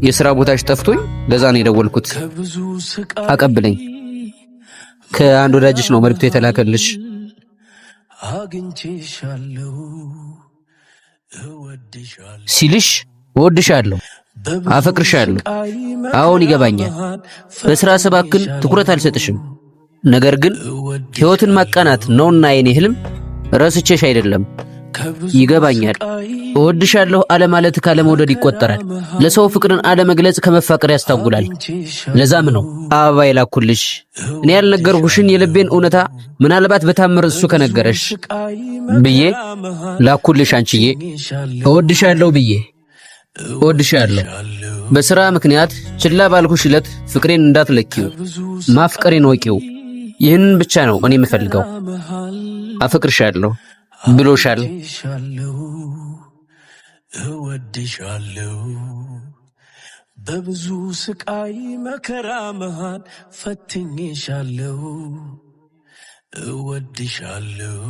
የሥራ ቦታሽ ጠፍቶኝ ለዛ ነው የደወልኩት። አቀብለኝ። ከአንድ ወዳጅሽ ነው መልእክቱ የተላከልሽ። ሲልሽ እወድሻለሁ፣ አፈቅርሻለሁ። አሁን ይገባኛል። በሥራ ሰባክን ትኩረት አልሰጥሽም። ነገር ግን ሕይወትን ማቃናት ነውና የኔ ህልም ረስቼሽ አይደለም። ይገባኛል። እወድሻለሁ አለማለት ካለመውደድ ይቆጠራል። ለሰው ፍቅርን አለመግለጽ ከመፋቀር ያስታጉላል። ለዛም ነው አበባ የላኩልሽ። እኔ ያልነገርኩሽን የልቤን እውነታ ምናልባት በታምር እሱ ከነገረሽ ብዬ ላኩልሽ። አንቺዬ እወድሻለሁ ብዬ እወድሻለሁ። በሥራ ምክንያት ችላ ባልኩሽ ዕለት ፍቅሬን እንዳትለኪው፣ ማፍቀሬን ወቂው። ይህንን ብቻ ነው እኔ የምፈልገው። አፈቅርሻለሁ ብሎሻል። እወድሻለሁ በብዙ ስቃይ መከራ መሃል ፈትኜሻለሁ። እወድሻለሁ